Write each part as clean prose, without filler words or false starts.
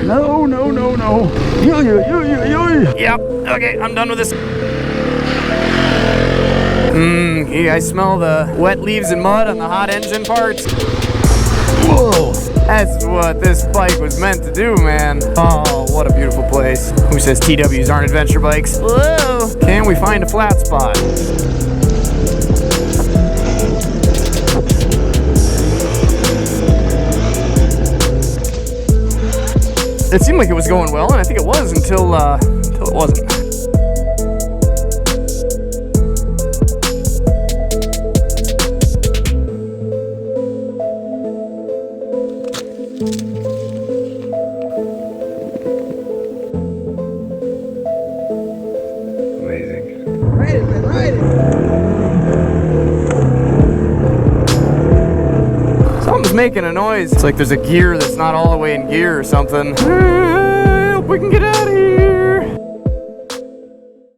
No, no, no, no. Yep, okay, I'm done with this. You guys smell the wet leaves and mud on the hot engine parts? Whoa! That's what this bike was meant to do, man. Oh, what a beautiful place. Who says TWs aren't adventure bikes? Whoa! Can we find a flat spot? It seemed like it was going well, and I think it was until it wasn't. Something's making a noise. It's like there's a gear that's not all the way in gear or something. Hope we can get out of here.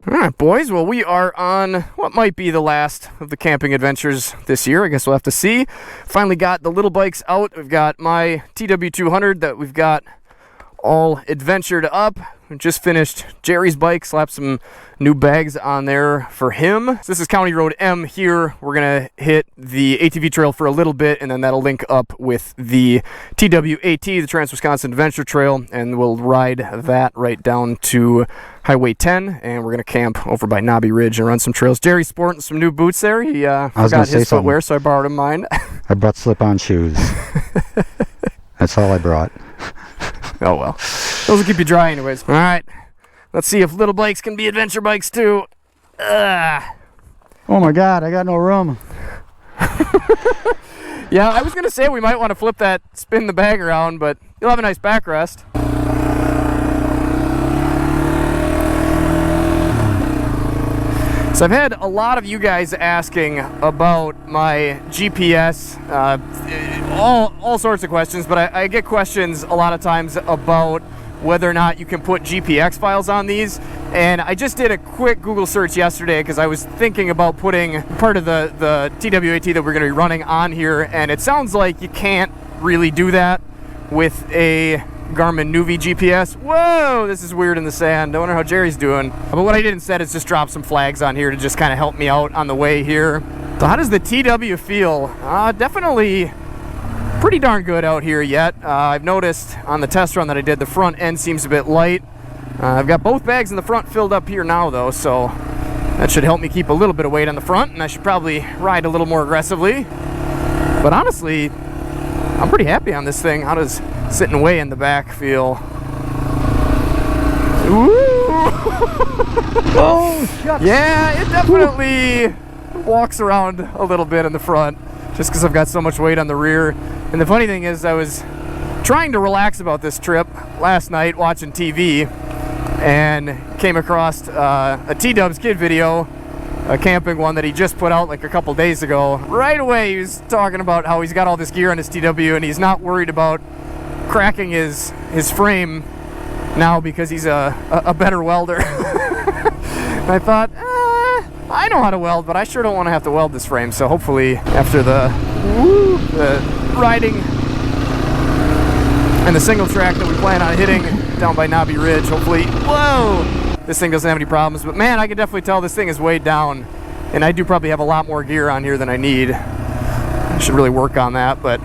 Alright, boys. Well, we are on what might be the last of the camping adventures this year. I guess we'll have to see. Finally got the little bikes out. We've got my TW200 that we've got all adventured up. We just finished Jerry's bike, slapped some new bags on there for him. So this is County Road M here. We're gonna hit the ATV Trail for a little bit, and then that'll link up with the T.W.A.T, the Trans-Wisconsin Adventure Trail, and we'll ride that right down to Highway 10, and we're gonna camp over by Knobby Ridge and run some trails. Jerry's sporting some new boots there. He forgot his footwear, so I borrowed him mine. I brought slip-on shoes. That's all I brought. Oh well, those will keep you dry anyways. All right, let's see if little bikes can be adventure bikes too. Oh my God, I got no room. Yeah, I was gonna say we might want to flip that, spin the bag around, but you'll have a nice backrest. So I've had a lot of you guys asking about my GPS, all sorts of questions, but I get questions a lot of times about whether or not you can put GPX files on these. And I just did a quick Google search yesterday because I was thinking about putting part of the TW.A.T that we're going to be running on here, and it sounds like you can't really do that with a Garmin Nuvi GPS. Whoa, this is weird in the sand. I wonder how Jerry's doing. But what I did instead is just drop some flags on here to just kind of help me out on the way here. So how does the TW feel? Definitely pretty darn good out here yet. I've noticed on the test run that I did, the front end seems a bit light. I've got both bags in the front filled up here now though, so that should help me keep a little bit of weight on the front, and I should probably ride a little more aggressively. But honestly, I'm pretty happy on this thing. How does sitting way in the back feel? Ooh. Oh, shucks. Yeah, it definitely walks around a little bit in the front just because I've got so much weight on the rear. And the funny thing is, I was trying to relax about this trip last night watching TV and came across a T-Dub's kid video, a camping one that he just put out like a couple days ago. Right away he was talking about how he's got all this gear on his TW and he's not worried about cracking his frame now because he's a better welder. And I thought, I know how to weld, but I sure don't want to have to weld this frame. So hopefully after the riding and the single track that we plan on hitting down by Knobby Ridge, hopefully, whoa, this thing doesn't have any problems. But man, I can definitely tell this thing is weighed down, and I do probably have a lot more gear on here than I need. I should really work on that, but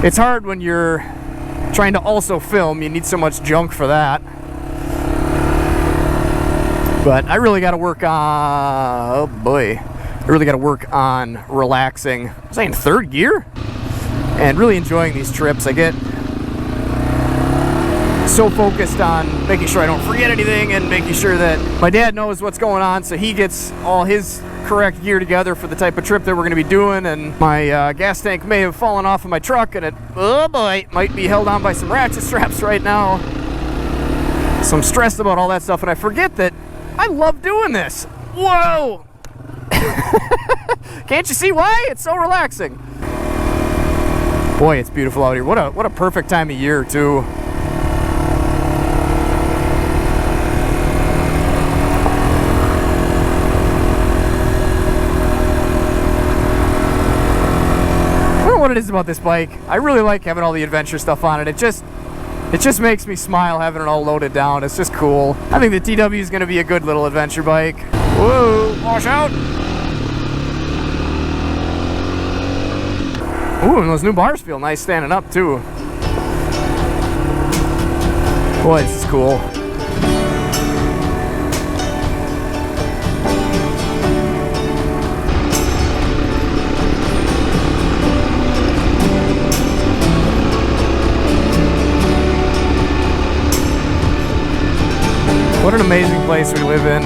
it's hard when you're trying to also film. You need so much junk for that. But I really got to work on, oh boy, I really got to work on relaxing. I was in third gear and really enjoying these trips. I get so focused on making sure I don't forget anything and making sure that my dad knows what's going on so he gets all his correct gear together for the type of trip that we're going to be doing. And my gas tank may have fallen off of my truck, and it, oh boy, might be held on by some ratchet straps right now. So I'm stressed about all that stuff, and I forget that I love doing this. Whoa! Can't you see why? It's so relaxing. Boy, it's beautiful out here. What a perfect time of year too. I don't know what it is about this bike. I really like having all the adventure stuff on it. It It just makes me smile having it all loaded down. It's just cool. I think the TW is going to be a good little adventure bike. Whoa, wash out. Ooh, and those new bars feel nice standing up too. Boy, this is cool. What an amazing place we live in.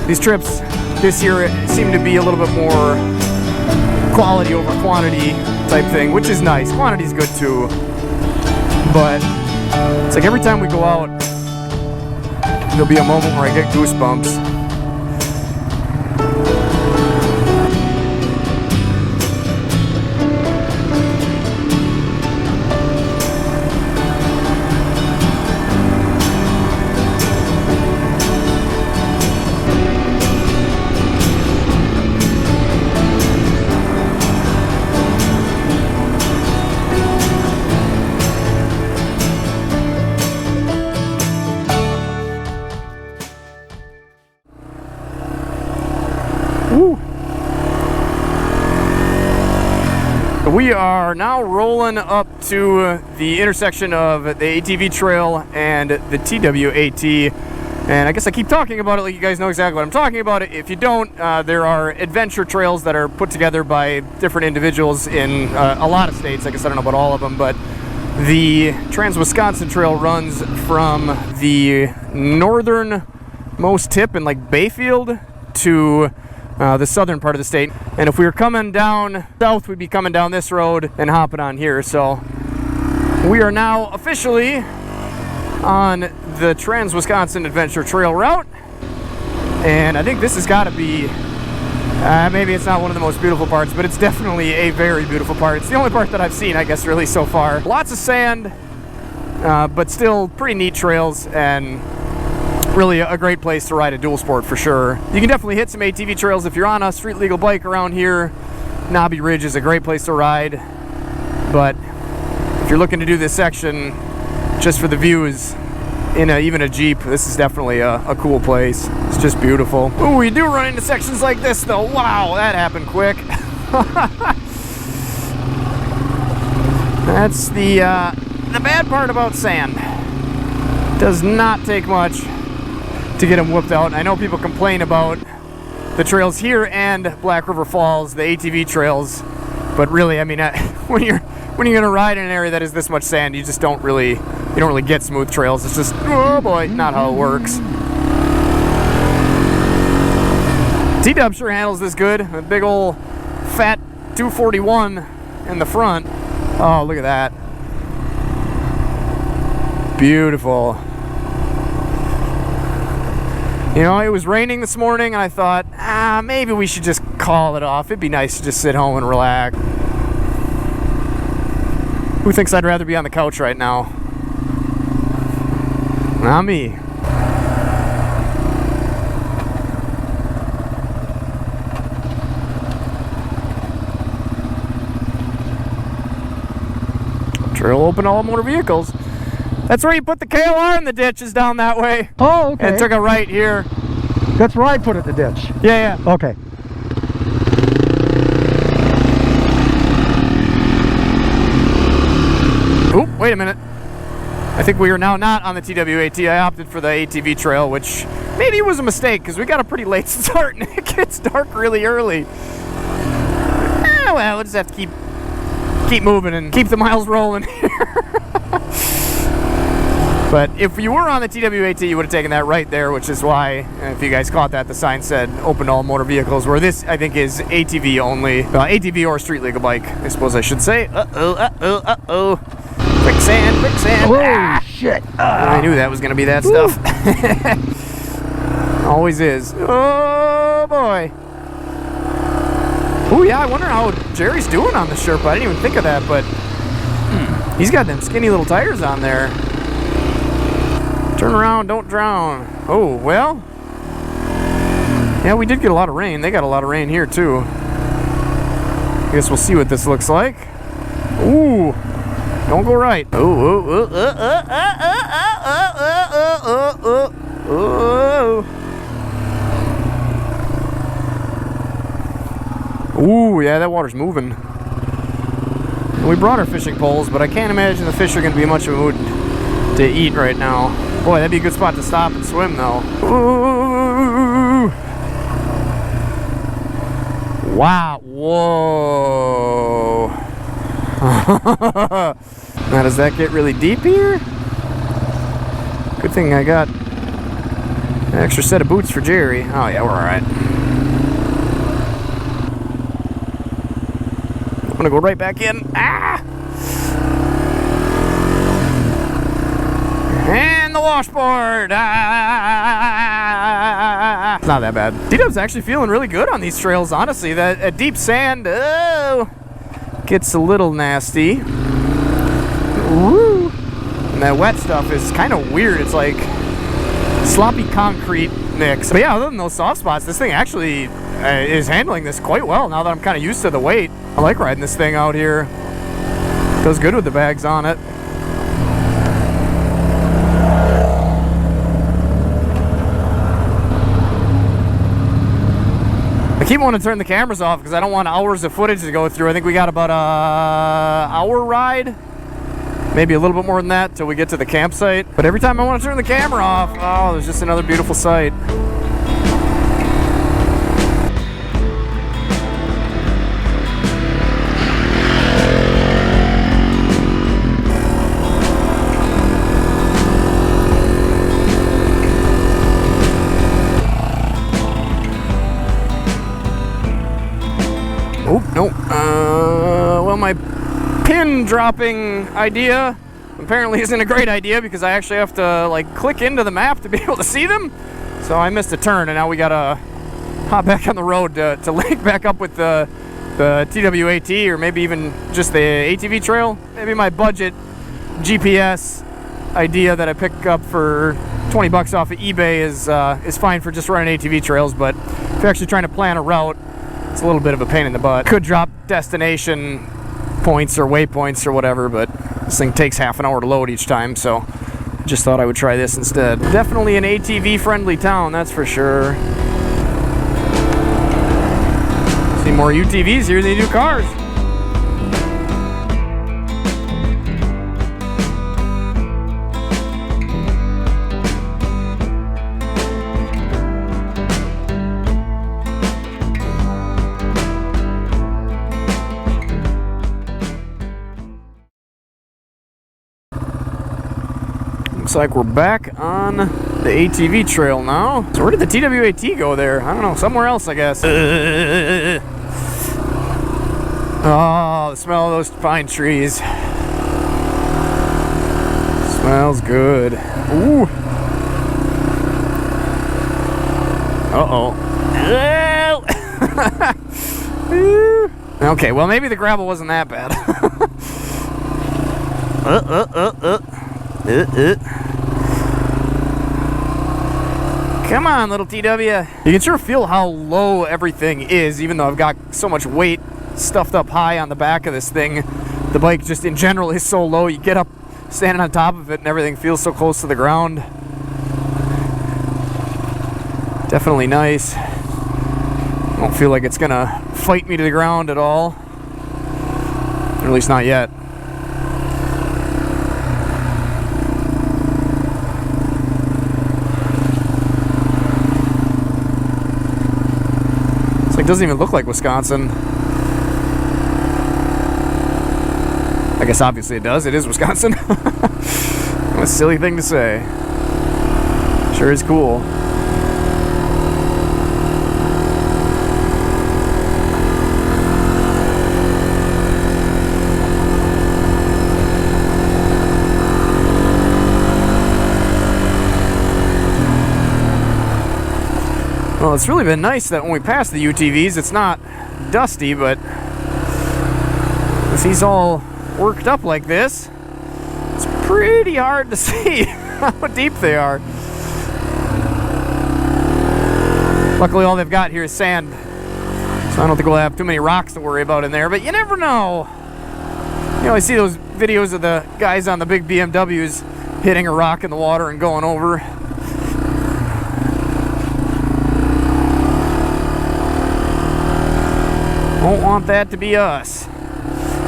These trips this year seem to be a little bit more quality over quantity type thing, which is nice. Quantity's good too. But it's like every time we go out, there'll be a moment where I get goosebumps. Woo. We are now rolling up to the intersection of the ATV Trail and the T.W.A.T. And I guess I keep talking about it like you guys know exactly what I'm talking about. If you don't, there are adventure trails that are put together by different individuals in a lot of states. I guess I don't know about all of them, but the Trans-Wisconsin Trail runs from the northernmost tip in like Bayfield to the southern part of the state. And if we were coming down south, we'd be coming down this road and hopping on here. So we are now officially on the Trans-Wisconsin Adventure Trail route. And I think this has got to be, maybe it's not one of the most beautiful parts, but it's definitely a very beautiful part. It's the only part that I've seen, I guess, really so far. Lots of sand, but still pretty neat trails, and really a great place to ride a dual sport for sure. You can definitely hit some ATV trails if you're on a street legal bike around here. Knobby Ridge is a great place to ride, but if you're looking to do this section just for the views in even a Jeep, this is definitely a cool place. It's just beautiful. Ooh, we do run into sections like this though. Wow, that happened quick. That's the bad part about sand. Does not take much to get them whooped out. I know people complain about the trails here and Black River Falls, the ATV trails, but really, I mean, when you're gonna ride in an area that is this much sand, you just don't really get smooth trails. It's just, oh boy, not how it works. T-Dub sure handles this good. A big old fat 241 in the front. Oh, look at that. Beautiful. You know, it was raining this morning, and I thought, maybe we should just call it off. It'd be nice to just sit home and relax. Who thinks I'd rather be on the couch right now? Not me. Trail open to all motor vehicles. That's where you put the KLR in the ditch, is down that way. Oh, okay. And took a right here. That's where I put it in the ditch. Yeah, yeah. Okay. Oh, wait a minute. I think we are now not on the T.W.A.T. I opted for the ATV Trail, which maybe was a mistake because we got a pretty late start and it gets dark really early. Well, we'll just have to keep moving and keep the miles rolling here. But if you were on the T.W.A.T, you would have taken that right there, which is why, if you guys caught that, the sign said open to all motor vehicles, where this, I think, is ATV only. ATV or street legal bike, I suppose I should say. Uh-oh, uh-oh, uh-oh. Quicksand, quicksand. Oh, shit. I knew that was going to be that stuff. Always is. Oh, boy. Oh, yeah, I wonder how Jerry's doing on the Sherpa. I didn't even think of that, but he's got them skinny little tires on there. Turn around, don't drown. Oh, well. Yeah, we did get a lot of rain. They got a lot of rain here, too. guess we'll see what this looks like. Ooh, don't go right. Ooh, ooh, yeah, that water's moving. We brought our fishing poles, but I can't imagine the fish are going to be much of a mood to eat right now. Boy, that'd be a good spot to stop and swim, though. Ooh. Wow. Whoa. Now, does that get really deep here? Good thing I got an extra set of boots for Jerry. Oh, yeah, we're all right. I'm gonna go right back in. Ah! And the washboard. Ah! It's not that bad. T-Dub's actually feeling really good on these trails, honestly. That deep sand, oh, gets a little nasty. Woo! And that wet stuff is kind of weird. It's like sloppy concrete mix. But yeah, other than those soft spots, this thing actually is handling this quite well now that I'm kind of used to the weight. I like riding this thing out here. Does good with the bags on it. I keep wanting to turn the cameras off because I don't want hours of footage to go through. I think we got about an hour ride, maybe a little bit more than that till we get to the campsite. But every time I want to turn the camera off, oh, there's just another beautiful sight. Oh, no. Well, my pin dropping idea apparently isn't a great idea because I actually have to, like, click into the map to be able to see them. So I missed a turn, and now we gotta hop back on the road to link back up with the T.W.A.T, or maybe even just the ATV trail. Maybe my budget GPS idea that I pick up for 20 bucks off of eBay is fine for just running ATV trails, but if you're actually trying to plan a route, it's a little bit of a pain in the butt. Could drop destination points or waypoints or whatever, but this thing takes half an hour to load each time, so just thought I would try this instead. Definitely an ATV friendly town, that's for sure. See more UTVs here than you do cars. Looks like we're back on the ATV trail now. So where did the T.W.A.T go there? I don't know, somewhere else, I guess. Oh, the smell of those pine trees. Smells good. Ooh. Uh-oh. Okay, well, maybe the gravel wasn't that bad. Come on, little TW. You can sure feel how low everything is, even though I've got so much weight stuffed up high on the back of this thing. The bike just in general is so low. You get up standing on top of it and everything feels so close to the ground. Definitely nice. Don't feel like it's gonna fight me to the ground at all. Or at least not yet. It doesn't even look like Wisconsin. I guess obviously it does. It is Wisconsin. What a silly thing to say. Sure is cool. Well, it's really been nice that when we pass the UTVs, it's not dusty, but with these all worked up like this, it's pretty hard to see how deep they are. Luckily, all they've got here is sand, So I don't think we'll have too many rocks to worry about in there, but you never know. You know, I see those videos of the guys on the big BMWs hitting a rock in the water and going over. Won't want that to be us.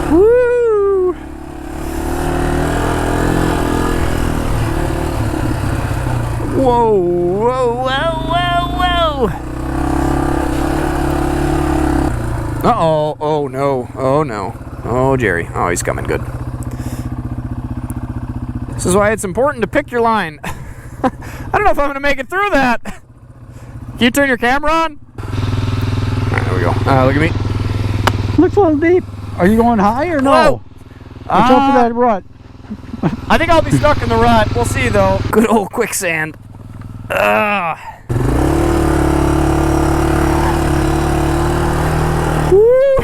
Woo! Whoa, whoa, whoa, whoa, whoa! Uh-oh, oh no, oh no. Oh, Jerry, oh, he's coming good. This is why it's important to pick your line. I don't know if I'm gonna make it through that. Can you turn your camera on? All right, there we go. Look at me. Looks a little deep. Are you going high or no? Whoa. Watch out for that rut. I think I'll be stuck in the rut. We'll see, though. Good old quicksand. Woo.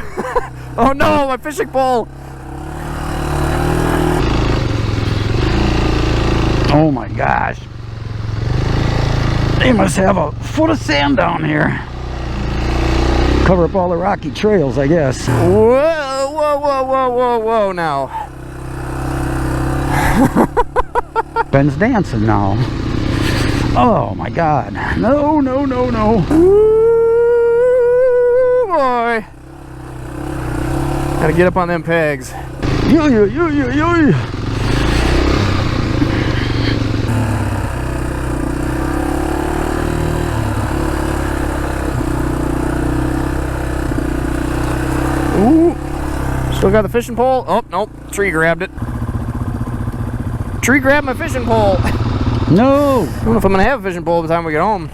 Oh no, my fishing pole. Oh my gosh. They must have a foot of sand down here. Cover up all the rocky trails, I guess. Whoa, whoa, whoa, whoa, whoa, whoa, now. Ben's dancing now. Oh my God. No, no, no, no. Woo, boy. Gotta get up on them pegs. Yo. Ooh. Still got the fishing pole. Oh, nope. Tree grabbed it. Tree grabbed my fishing pole. No. I don't know if I'm gonna have a fishing pole by the time we get home.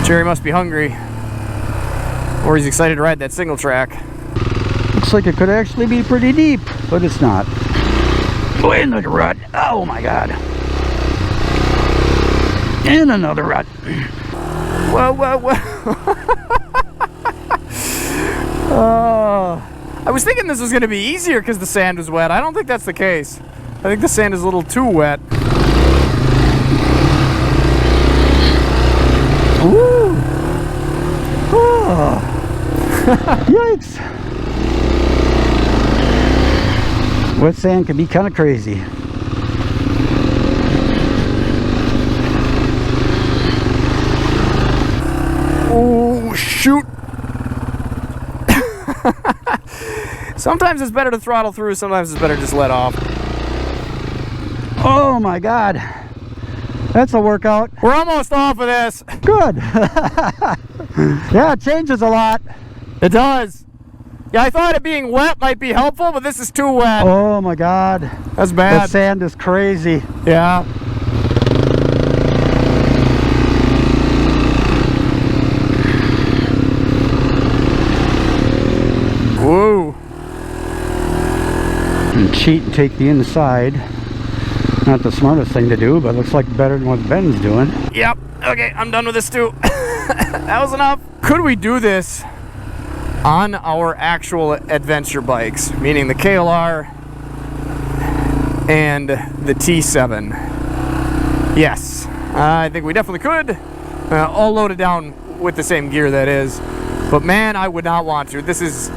Jerry must be hungry. Or he's excited to ride that single track. Looks like it could actually be pretty deep, but it's not. Way in the rut. Oh my God. And another rut. Whoa, whoa, whoa. I was thinking this was going to be easier because the sand was wet. I don't think that's the case. I think the sand is a little too wet. Ooh. Oh. Yikes. Wet sand can be kind of crazy. Oh, shoot. Sometimes it's better to throttle through, sometimes it's better to just let off. Oh my God. That's a workout. We're almost off of this. Good. Yeah, it changes a lot. It does. Yeah, I thought it being wet might be helpful, but this is too wet. Oh my God. That's bad. That sand is crazy. Yeah. Whoa. And cheat and take the inside. Not the smartest thing to do, but looks like better than what Ben's doing. Yep. Okay, I'm done with this too. That was enough. Could we do this on our actual adventure bikes, meaning the KLR and the T7? Yes, I think we definitely could. All loaded down with the same gear, that is. But man, I would not want to. This is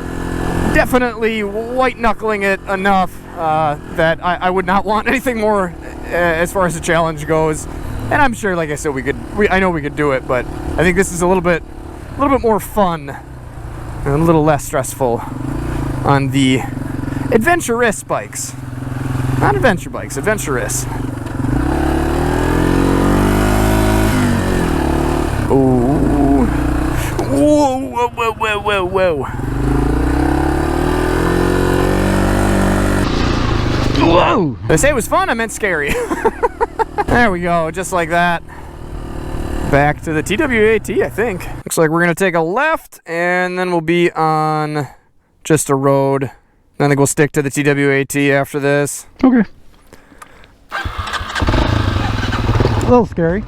definitely white knuckling it enough that I would not want anything more as far as the challenge goes. And I'm sure, like I said, I know we could do it, but I think this is a little bit more fun and a little less stressful on the adventurous bikes. Not adventure bikes, adventurous. Ooh. Whoa, whoa, whoa, whoa, whoa, whoa. Whoa! Did I say it was fun? I meant scary. There we go, just like that. Back to the T.W.A.T, I think. Looks like we're gonna take a left, and then we'll be on just a road. I think we'll stick to the T.W.A.T after this. Okay. A little scary.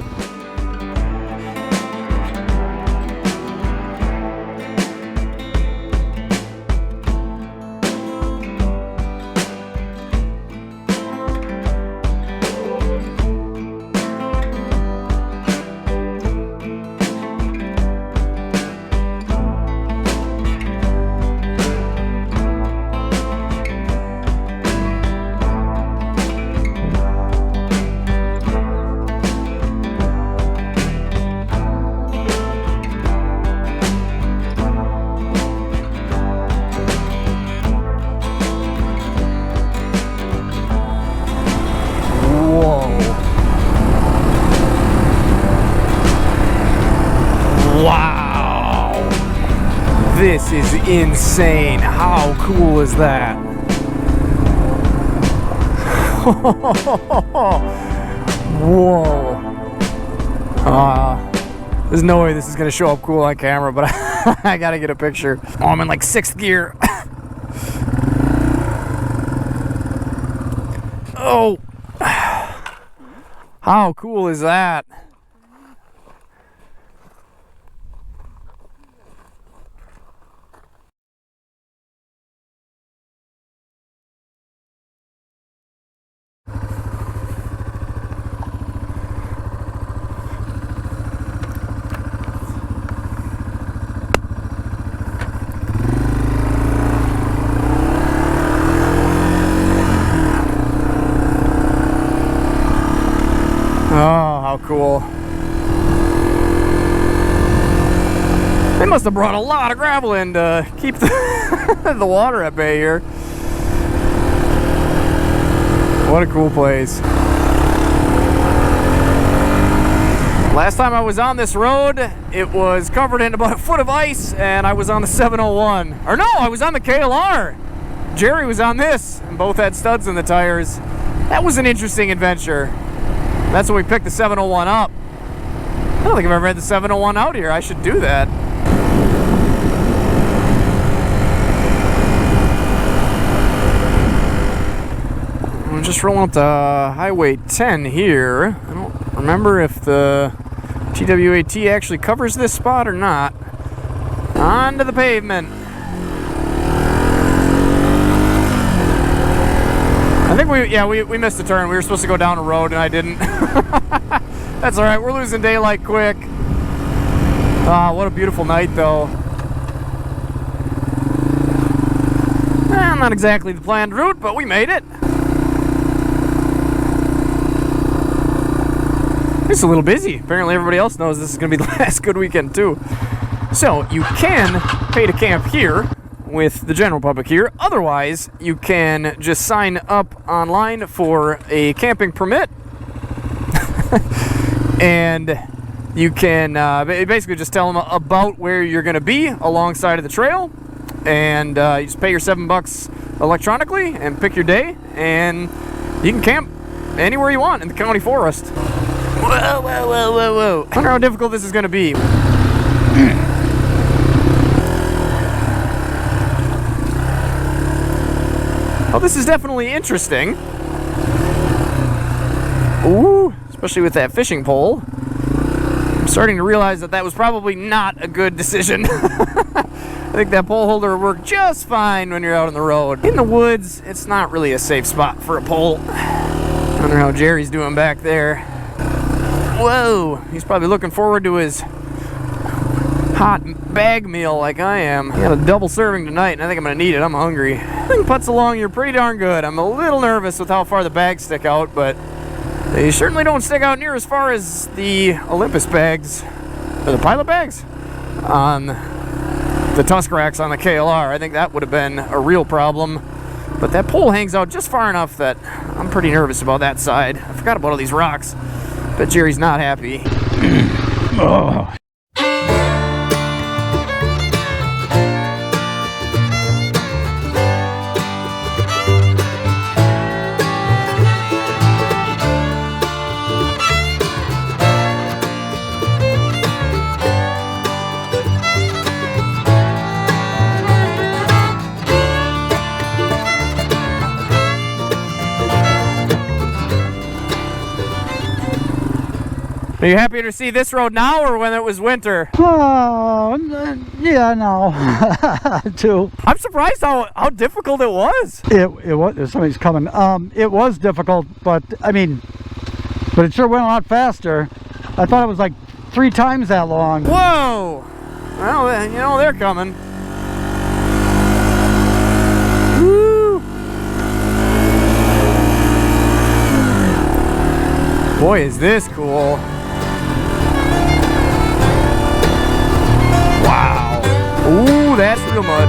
Wow! This is insane. How cool is that? Whoa. There's no way this is gonna show up cool on camera, but I gotta get a picture. Oh, I'm in like 6th gear. Oh. How cool is that? Oh, how cool. They must have brought a lot of gravel in to keep the water at bay here. What a cool place. Last time I was on this road, it was covered in about a foot of ice, and I was on the 701. Or no, I was on the KLR. Jerry was on this, and both had studs in the tires. That was an interesting adventure. That's when we picked the 701 up. I don't think I've ever had the 701 out here. I should do that. I'm just rolling up the Highway 10 here. I don't remember if the T.W.A.T actually covers this spot or not. Onto the pavement. I think we missed a turn. We were supposed to go down a road and I didn't. That's alright, we're losing daylight quick. What a beautiful night though. Not exactly the planned route, but we made it. It's a little busy. Apparently everybody else knows this is going to be the last good weekend too. So you can pay to camp here with the general public here. Otherwise, you can just sign up online for a camping permit. And you can basically just tell them about where you're going to be alongside of the trail. And you just pay your $7 electronically and pick your day. And you can camp anywhere you want in the county forest. Whoa, whoa, whoa, whoa, whoa. I wonder how difficult this is going to be. Oh, this is definitely interesting. Ooh, especially with that fishing pole. I'm starting to realize that was probably not a good decision. I think that pole holder will work just fine when you're out on the road. In the woods, it's not really a safe spot for a pole. I wonder how Jerry's doing back there. Whoa, he's probably looking forward to his hot bag meal like I am. I got a double serving tonight and I think I'm gonna need it. I'm hungry. I think putts along here pretty darn good. I'm a little nervous with how far the bags stick out, but they certainly don't stick out near as far as the Olympus bags, or the pilot bags on the tusk racks on the KLR. I think that would have been a real problem. But that pole hangs out just far enough that I'm pretty nervous about that side. I forgot about all these rocks. Bet Jerry's not happy. Oh. Are you happier to see this road now or when it was winter? Oh, yeah, no. Too. I'm surprised how difficult it was. It was. Somebody's coming. It was difficult, but I mean, but it sure went a lot faster. I thought it was like 3 times that long. Whoa! Well, you know they're coming. Woo! Boy, is this cool. Wow. Ooh, that's real mud.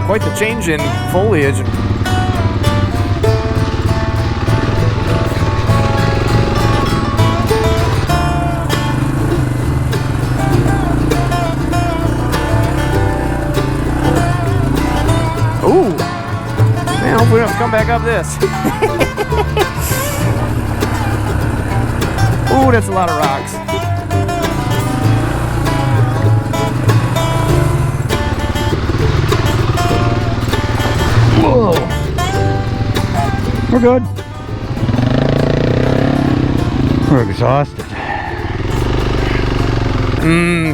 quite the change in foliage. Ooh, man, hopefully we don't come back up this. Ooh, that's a lot of rocks. Whoa. We're good. We're exhausted.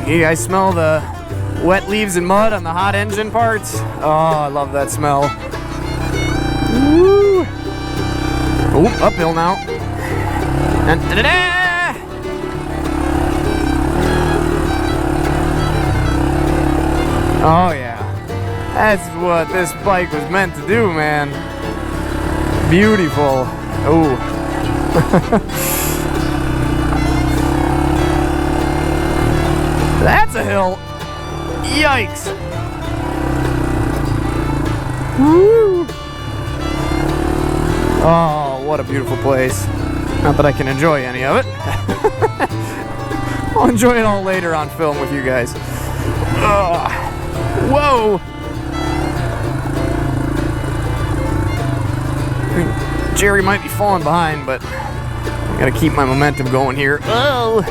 You guys smell the wet leaves and mud on the hot engine parts? Oh, I love that smell. Woo. Oh, uphill now. And da-da-da! Oh yeah, that's what this bike was meant to do, man. Beautiful. Oh. That's a hill. Yikes. Woo. Oh, what a beautiful place. Not that I can enjoy any of it. I'll enjoy it all later on film with you guys. Whoa. I mean, Jerry might be falling behind, but I gotta keep my momentum going here. Oh.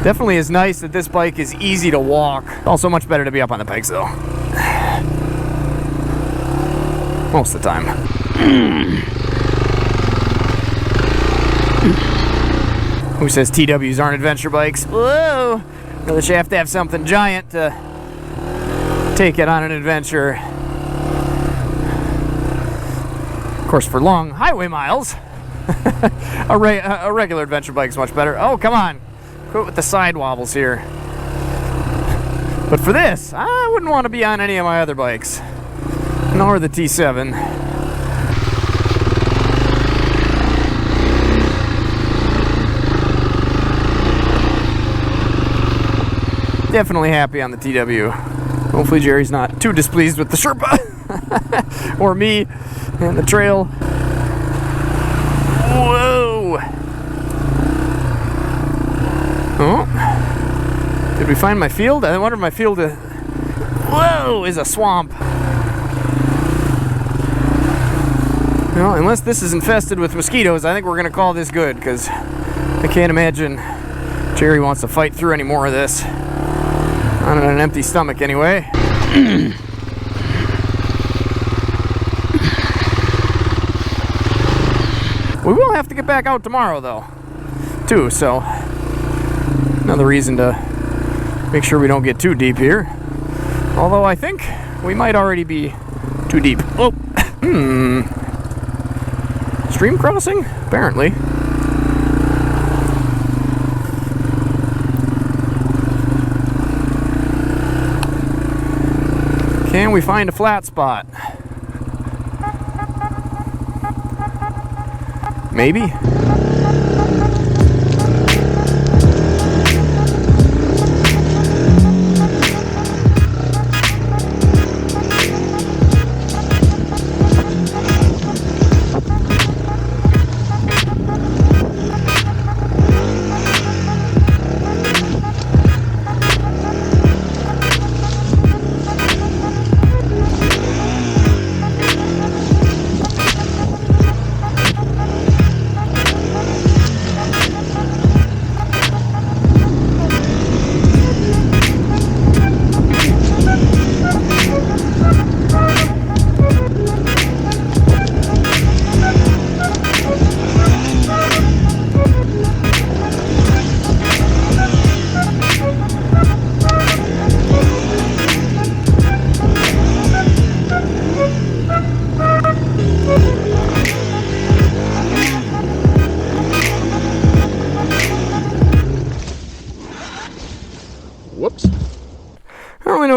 Definitely is nice that this bike is easy to walk. Also much better to be up on the bikes though. Most of the time. Who says TWs aren't adventure bikes? Whoa! Really, you have to have something giant to take it on an adventure. Of course, for long highway miles, a regular adventure bike is much better. Oh, come on. Quit with the side wobbles here. But for this, I wouldn't want to be on any of my other bikes. Nor the T7. Definitely happy on the TW. Hopefully Jerry's not too displeased with the Sherpa. Or me and the trail. Whoa! Oh, did we find my field? I wonder if my field whoa, is a swamp. Well, unless this is infested with mosquitoes, I think we're gonna call this good, because I can't imagine Jerry wants to fight through any more of this on an empty stomach anyway. We will have to get back out tomorrow though, too, so another reason to make sure we don't get too deep here. Although I think we might already be too deep. Oh, stream crossing? Apparently. Can we find a flat spot? Maybe.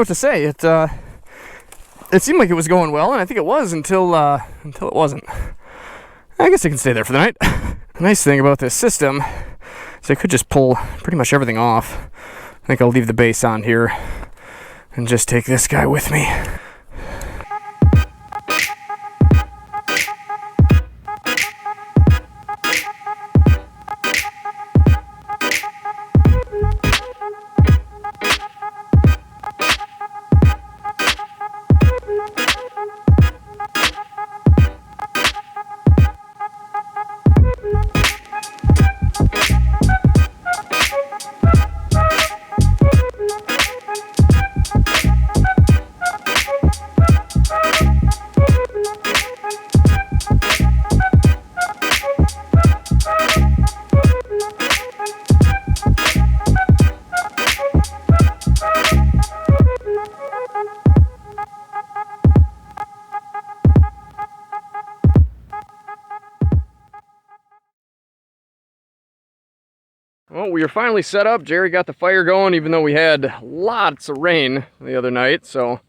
what to say. It seemed like it was going well, and I think it was until it wasn't. I guess I can stay there for the night. The nice thing about this system is I could just pull pretty much everything off. I think I'll leave the base on here and just take this guy with me. Well, we are finally set up. Jerry got the fire going, even though we had lots of rain the other night, so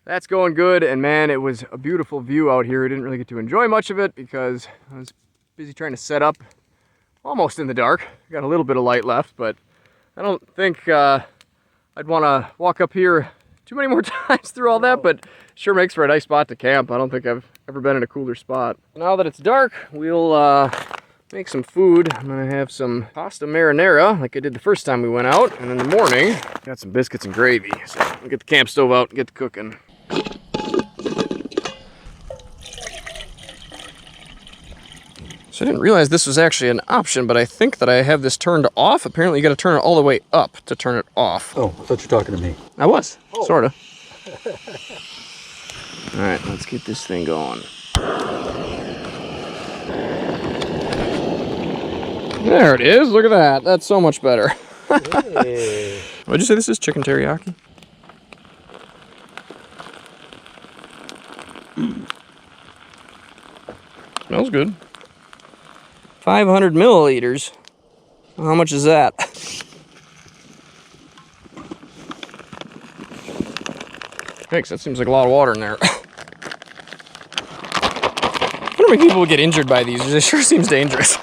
that's going good. And man, it was a beautiful view out here. We didn't really get to enjoy much of it because I was busy trying to set up almost in the dark. Got a little bit of light left, but I don't think I'd want to walk up here too many more times through all that, but sure makes for a nice spot to camp. I don't think I've ever been in a cooler spot. Now that it's dark, we'll make some food. I'm gonna have some pasta marinara like I did the first time we went out, and in the morning got some biscuits and gravy. So we'll get the camp stove out and get to cooking. So I didn't realize this was actually an option, but I think that I have this turned off. Apparently you got to turn it all the way up to turn it off. Oh, I thought you were talking to me. I was, sort of. All right, let's get this thing going. There it is. Look at that. That's so much better. Hey. What'd you say this is? Chicken teriyaki? Smells good. 500 milliliters. How much is that? Thanks. That seems like a lot of water in there. I wonder how many people would get injured by these. It sure seems dangerous.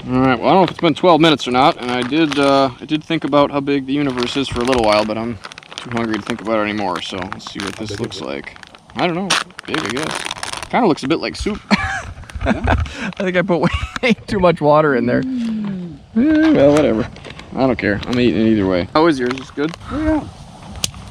All right, well, I don't know if it's been 12 minutes or not, and I did think about how big the universe is for a little while, but I'm too hungry to think about it anymore, so let's see what this looks like. I don't know, big, I guess. Kind of looks a bit like soup. Yeah. I think I put way too much water in there. Well, whatever. I don't care. I'm eating it either way. How is yours? Is it good? Oh, yeah.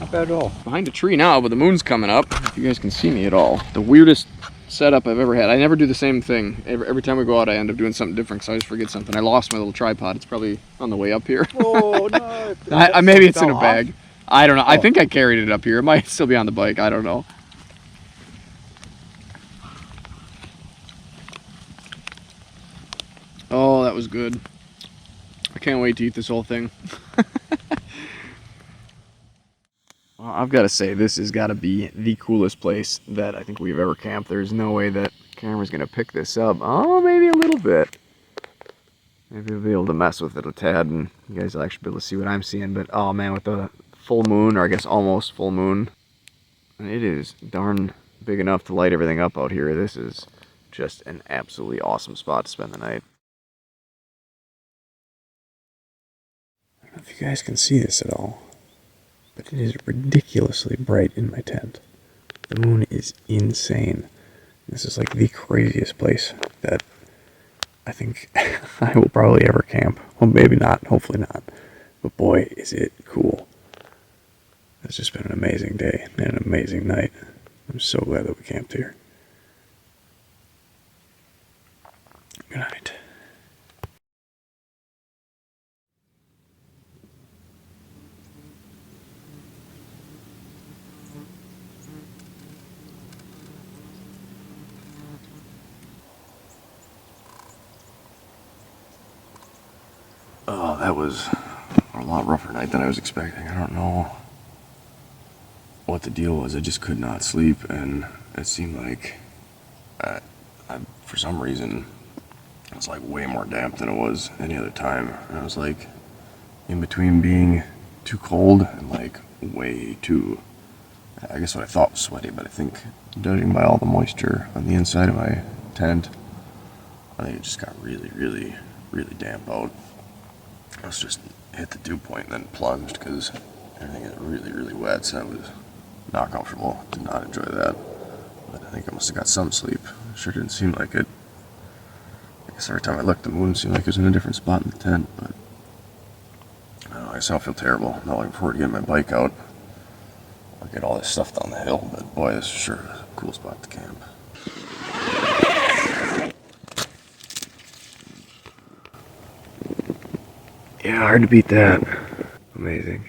Not bad at all. Behind a tree now, but the moon's coming up, if you guys can see me at all. The weirdest setup I've ever had. I never do the same thing. Every time we go out, I end up doing something different because I always forget something. I lost my little tripod. It's probably on the way up here. Oh, no. Maybe it's in a bag. I don't know. Oh. I think I carried it up here. It might still be on the bike. I don't know. Oh, that was good. I can't wait to eat this whole thing. Well, I've got to say, this has got to be the coolest place that I think we've ever camped. There's no way that camera's going to pick this up. Oh, maybe a little bit. Maybe we'll be able to mess with it a tad, and you guys will actually be able to see what I'm seeing. But, oh, man, with the full moon, or I guess almost full moon, and it is darn big enough to light everything up out here. This is just an absolutely awesome spot to spend the night. I don't know if you guys can see this at all, but it is ridiculously bright in my tent. The moon is insane. This is like the craziest place that I think I will probably ever camp. Well, maybe not, hopefully not. But boy, is it cool. It's just been an amazing day and an amazing night. I'm so glad that we camped here. Good night. Oh, that was a lot rougher night than I was expecting. I don't know what the deal was. I just could not sleep, and it seemed like for some reason it was like way more damp than it was any other time. And I was like in between being too cold and like way too I guess what I thought was sweaty, but I think judging by all the moisture on the inside of my tent, I think it just got really, really, really damp out. I was just hit the dew point and then plunged because everything is really, really wet, so that was not comfortable. Did not enjoy that. But I think I must have got some sleep. Sure didn't seem like it. I guess every time I looked, the moon seemed like it was in a different spot in the tent, but I don't know, I guess I don't feel terrible. I'm not looking forward to getting my bike out. I'll get all this stuff down the hill, but boy, this is sure a cool spot to camp. Yeah, hard to beat that. Amazing.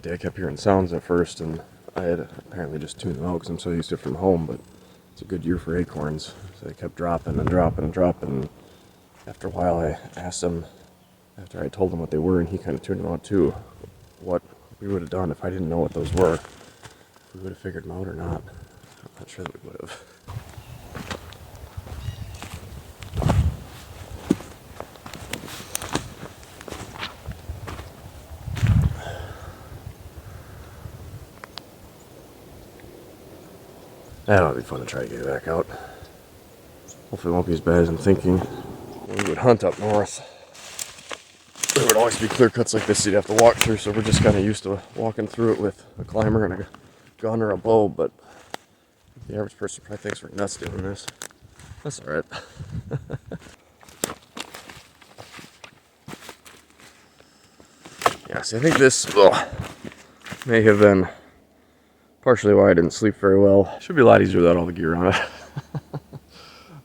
I kept hearing sounds at first, and I had apparently just tuned them out because I'm so used to it from home, but it's a good year for acorns. So they kept dropping and dropping and dropping. And after a while, I asked him, after I told him what they were, and he kind of tuned them out too, what we would have done if I didn't know what those were. If we would have figured them out or not. I'm not sure that we would have. That'll be fun to try to get back out. Hopefully it won't be as bad as I'm thinking. When we would hunt up north, there would always be clear cuts like this you'd have to walk through, so we're just kind of used to walking through it with a climber and a gun or a bow, but the average person probably thinks we're nuts doing this. That's alright. Yeah, see, I think this may have been partially why I didn't sleep very well. Should be a lot easier without all the gear on it.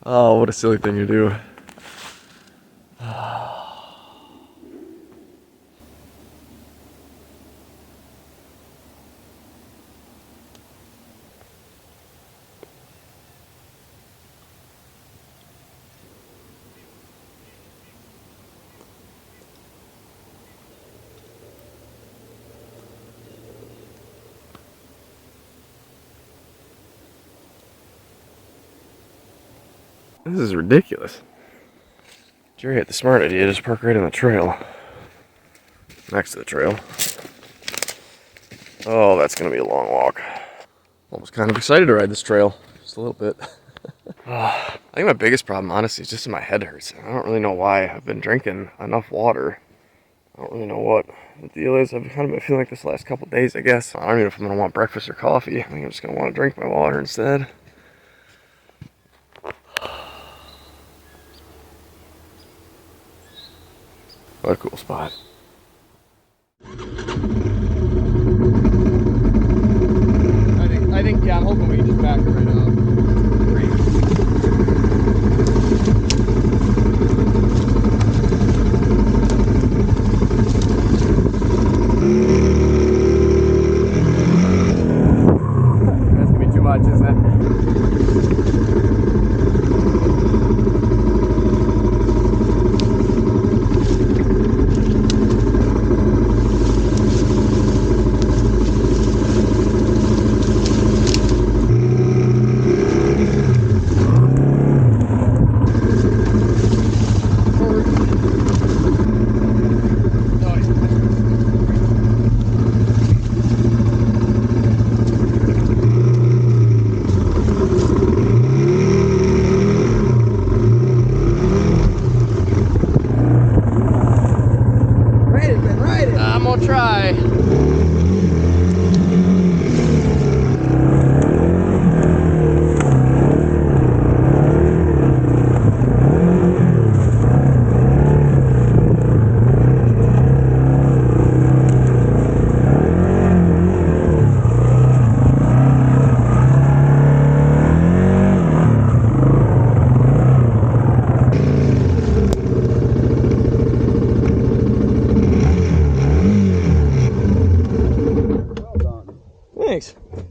Oh, what a silly thing to do. This is ridiculous. Jerry had the smart idea, just park right on the trail. Next to the trail. Oh, that's gonna be a long walk. Almost kind of excited to ride this trail. Just a little bit. I think my biggest problem, honestly, is just in my head hurts. I don't really know why. I've been drinking enough water. I don't really know what the deal is. I've kind of been feeling like this the last couple days, I guess. I don't even know if I'm gonna want breakfast or coffee. I think I'm just gonna want to drink my water instead. What a cool spot. I think, yeah, I'm hoping we can just back it right now. Great. That's gonna be too much, isn't it? I'm gonna try.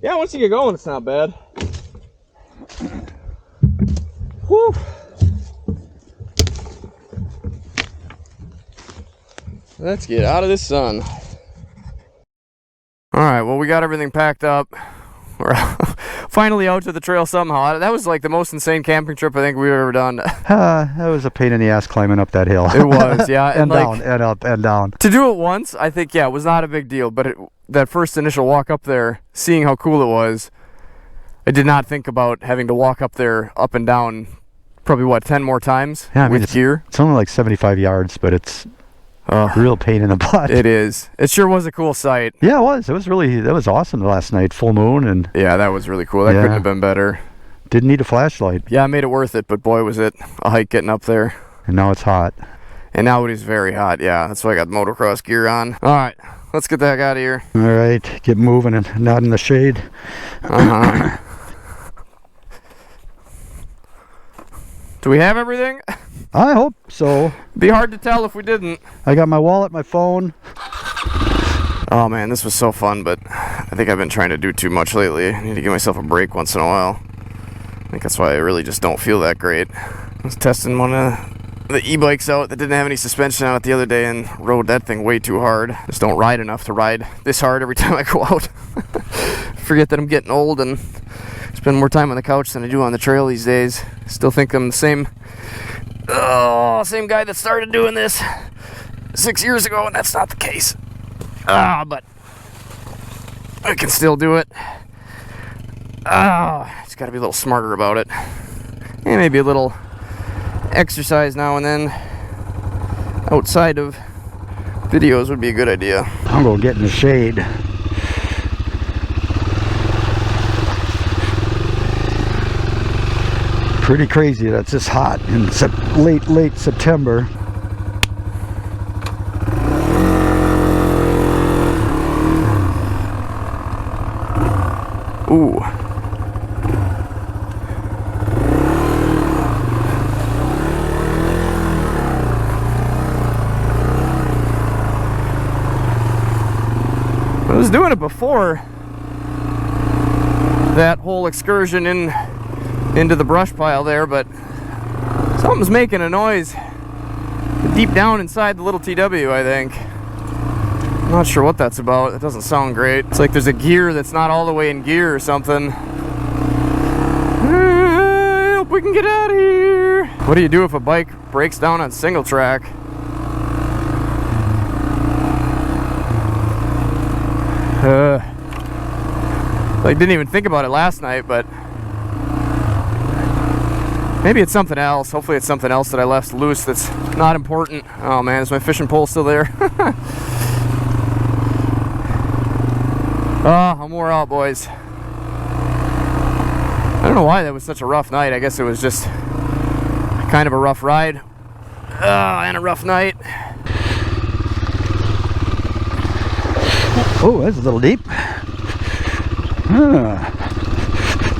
Yeah, once you get going, it's not bad. Whew. Let's get out of this sun. All right, well, we got everything packed up. We're finally out to the trail somehow. That was like the most insane camping trip I think we've ever done. That was a pain in the ass climbing up that hill. It was, yeah. And like, down, and up, and down. To do it once, I think, yeah, it was not a big deal. But that first initial walk up there, seeing how cool it was, I did not think about having to walk up there, up and down, probably, what, 10 more times with gear? It's only like 75 yards, but it's a real pain in the butt. It is. It sure was a cool sight. Yeah, it was. It was really, that was awesome last night. Full moon. And yeah, that was really cool. That couldn't have been better. Didn't need a flashlight. Yeah, I made it worth it, but boy, was it a hike getting up there. And now it's hot. And now it is very hot, yeah. That's why I got the motocross gear on. All right, let's get the heck out of here. All right, get moving and not in the shade. Uh-huh. Do we have everything? I hope so. Be hard to tell if we didn't. I got my wallet, my phone. Oh man, this was so fun, but I think I've been trying to do too much lately. I need to give myself a break once in a while. I think that's why I really just don't feel that great. I was testing one of the e-bikes out that didn't have any suspension on it the other day and rode that thing way too hard. Just don't ride enough to ride this hard every time I go out. Forget that I'm getting old and spend more time on the couch than I do on the trail these days. Still think I'm the same guy that started doing this 6 years ago, and that's not the case. But I can still do it. Just gotta be a little smarter about it. And maybe a little exercise now and then outside of videos would be a good idea. I'm gonna get in the shade. Pretty crazy that it's this hot in late September. Ooh. I was doing it before that whole excursion into the brush pile there, but something's making a noise deep down inside the little TW, I think. I'm not sure what that's about. It doesn't sound great. It's like there's a gear that's not all the way in gear or something. I hope we can get out of here. What do you do if a bike breaks down on single track? Like, didn't even think about it last night, but maybe it's something else. Hopefully it's something else that I left loose that's not important. Oh man, is my fishing pole still there? I'm wore out, boys. I don't know why that was such a rough night. I guess it was just kind of a rough ride. And a rough night. Oh, that's a little deep.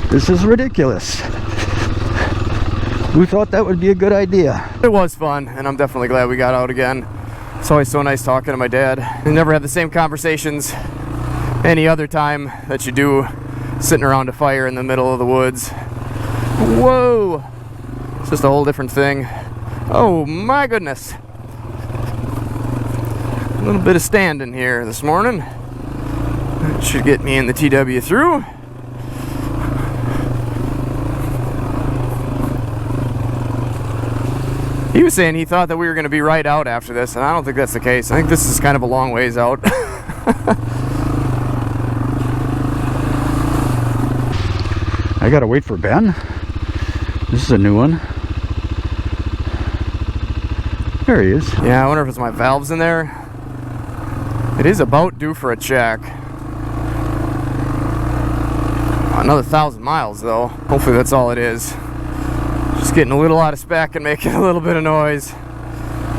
This is ridiculous. Who thought that would be a good idea? It was fun, and I'm definitely glad we got out again. It's always so nice talking to my dad. I never have the same conversations any other time that you do sitting around a fire in the middle of the woods. Whoa! It's just a whole different thing. Oh my goodness. A little bit of standing here this morning. That should get me and the TW through. He was saying he thought that we were going to be right out after this, and I don't think that's the case. I think this is kind of a long ways out. I gotta wait for Ben. This is a new one. There he is. Yeah, I wonder if it's my valves in there. It is about due for a check. Another 1,000 miles though. Hopefully that's all it is. Just getting a little out of spec and making a little bit of noise.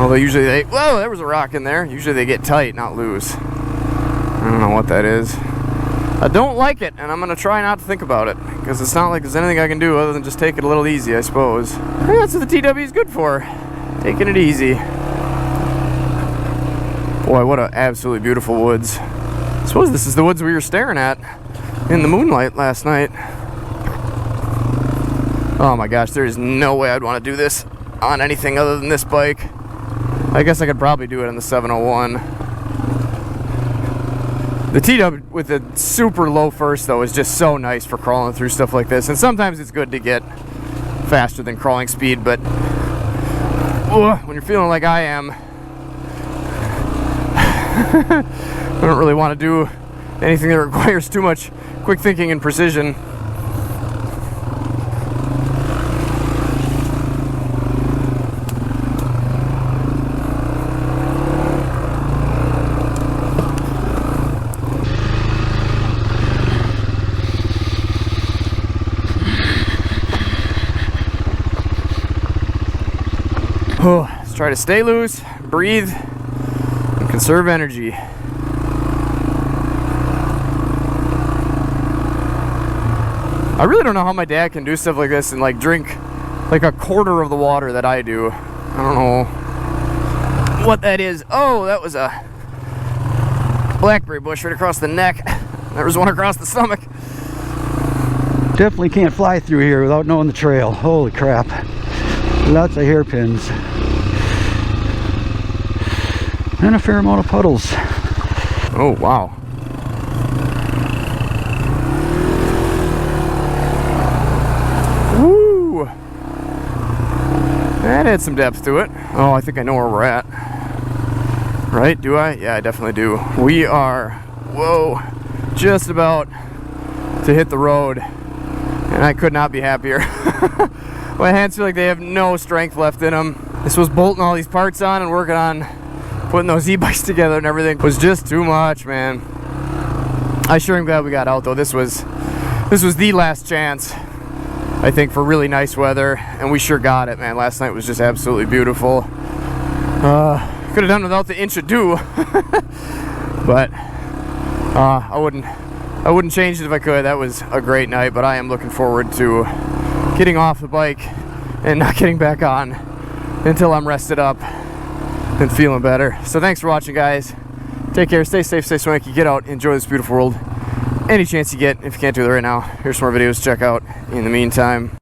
Although usually whoa, there was a rock in there. Usually they get tight, not loose. I don't know what that is. I don't like it, and I'm gonna try not to think about it, because it's not like there's anything I can do other than just take it a little easy, I suppose. I think that's what the TW is good for. Taking it easy. Boy, what a absolutely beautiful woods. I suppose this is the woods we were staring at in the moonlight last night. Oh my gosh, there is no way I'd want to do this on anything other than this bike. I guess I could probably do it on the 701. The TW with the super low first though is just so nice for crawling through stuff like this. And sometimes it's good to get faster than crawling speed, but when you're feeling like I am, I don't really want to do anything that requires too much quick thinking and precision. Oh, let's try to stay loose, breathe, and conserve energy. I really don't know how my dad can do stuff like this and like drink like a quarter of the water that I do. I don't know what that is. Oh, that was a blackberry bush right across the neck. There was one across the stomach. Definitely can't fly through here without knowing the trail. Holy crap. Lots of hairpins. And a fair amount of puddles. Oh, wow. Woo! That had some depth to it. Oh, I think I know where we're at. Right? Do I? Yeah, I definitely do. We are, whoa, just about to hit the road. And I could not be happier. My hands feel like they have no strength left in them. This was bolting all these parts on and working on putting those e-bikes together and everything was just too much, man. I sure am glad we got out though. This was the last chance, I think, for really nice weather, and we sure got it, man. Last night was just absolutely beautiful. Could have done without the inch of dew, but I wouldn't change it if I could. That was a great night, but I am looking forward to getting off the bike and not getting back on until I'm rested up and feeling better. So thanks for watching, guys. Take care, stay safe, stay swanky, get out, enjoy this beautiful world any chance you get. If you can't do that right now, here's some more videos to check out in the meantime.